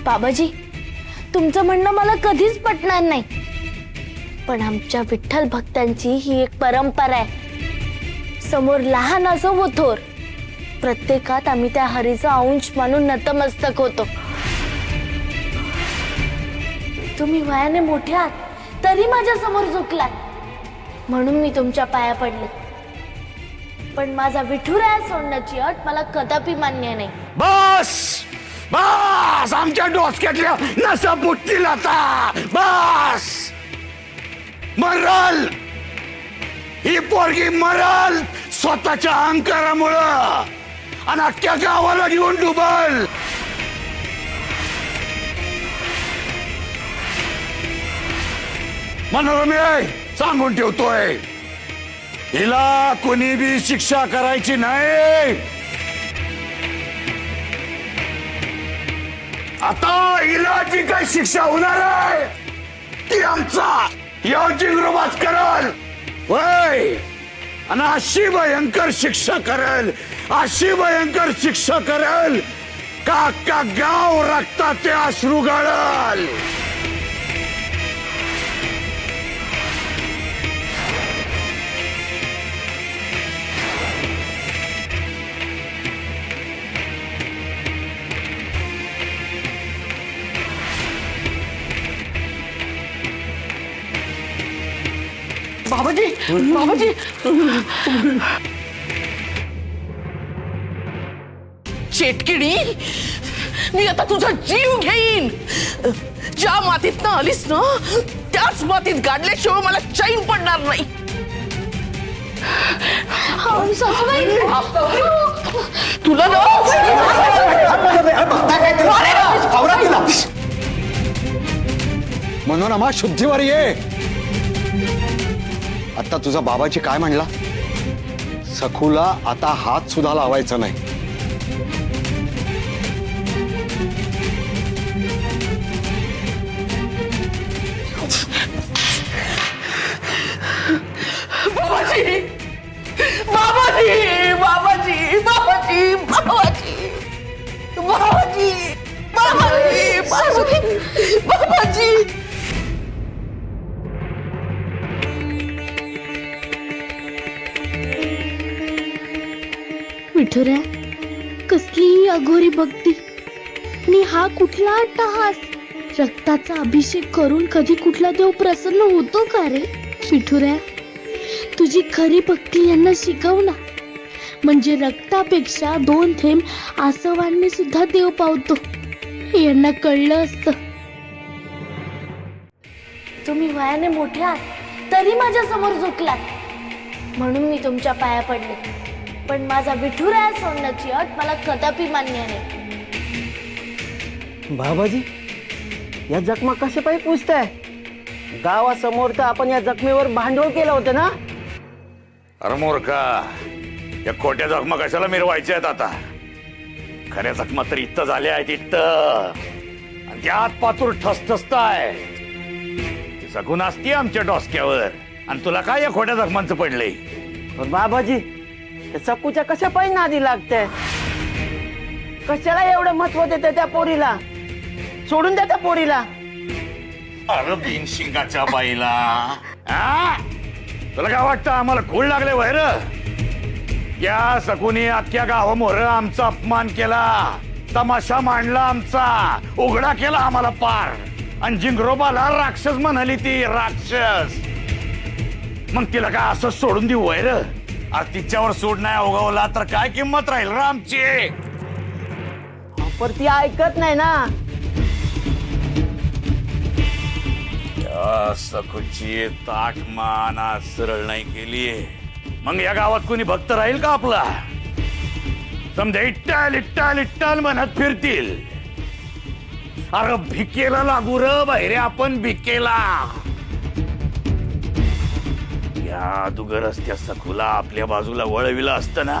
बाबाजी, तुमचं म्हणणं मला कधीच पटणार नाही, पण आमच्या विठ्ठल भक्तांची ही एक परंपरा आहे। समोर लहान असो व थोर, प्रत्येकात आम्ही त्या हरीचा अंश मानून नतमस्तक होतो। तुम्ही वयाने मोठे आहात तरी माझ्या समोर झुकलात, म्हणून मी तुमच्या पाया पडले, पण माझा विठुराया सोडण्याची अट मला कदापि मान्य नाही। बस बस, आमच्या डोसक्यातल्या नसा फुटतील आता। बस, मरल ही पोरगी, मरल स्वतःच्या अहंकारामुळं आणि अख्ख्या गावाला घेऊन डुबल। मनोरमे सांगून ठेवतोय, हिला कोणी बी शिक्षा करायची नाही। आता हिला जी काही शिक्षा होणार आहे ती आमचा जिंगरोबाज करल वय, आणि अशी भयंकर शिक्षा करल, अशी भयंकर शिक्षा करल का अख्खा गाव रक्ताचे अश्रू गाळल। बाबाजी, बाबाजी, चेटकिणी, मी आता तुझा जीव घेईन। ज्या मातीत ना आलीस ना त्याच मातीत गाडल्याशिवाय मला चैन पडणार नाही। तुला ना मनोरमा शुद्धीवर ये। आता तुझा बाबाजी काय म्हणला? सखूला आता हात सुद्धा लावायचा नाही। बाबाजी, बाबाजी, बाबाजी, बाबाजी, बाबाजी, बाबाजी, बाबाजी, बाबाजी, बाबाजी। विठुऱ्या, कसली अघोरी भक्ती आणि हा कुठला अट्टहास? रक्ताचा अभिषेक करून कधी कुठला देव प्रसन्न होतो का रे? विठुऱ्या, तुझी खरी भक्ती यांना शिकव ना, म्हणजे रक्तापेक्षा 2 थेंब आसवांनी सुद्धा देव पावतो हे यांना कळलं असतं। तुम्ही वयाने मोठे आहात तरी माझ्या समोर झुकलात, म्हणून मी तुमच्या पाया पडले, पण माझा विठुराया सोडण्याची अट मला कदापि मान्य नाही। बाबाजी, या जखमा कशा पायी पुसताय? गावासमोर तर आपण या जखमेवर भांडवल केलं होतं ना? अरे मूर्खा, या खोट्या जखमा कशाला मिरवायच्या आहेत आता? खऱ्या जखमा तर इथं झाल्या आहेत, इथं, आणि त्यात पातूर ठसठसताय। ती जखून असती आमच्या डोसक्यावर, आणि तुला काय या खोट्या जखमांचं पडलंय? पण बाबाजी, त्या चक्कूच्या कशा पायी नादी लागते? कशाला एवढं महत्व देते त्या पोरीला? सोडून द्या त्या पोरीला। अरे बिनशिंगाच्या बाईला, हा? तुला काय वाटतं आम्हाला खूळ लागले वैर? या सकुनी अख्ख्या गावामोर आमचा अपमान केला, तमाशा मांडला आमचा, उघडा केला आम्हाला पार, आणि जिंगरोबाला राक्षस म्हणाली ती, राक्षस। मग तिला काय असं सोडून देऊ वैर? अरे तिच्यावर सूड नाही उगवला तर काय किंमत राहील रे आमची? पर ती ऐकत नाही ना। सखूची ताट माना सरळ नाही केली, मग या गावात कोणी भक्त राहील का आपला? समजा इट्टाल इट्टाल इट्टाल म्हणत फिरतील। अरे भिकेला लागू र बाहेर, आपण भिकेला। या दुगर रस्त्या सखूला आपल्या बाजूला वळविला असतं ना,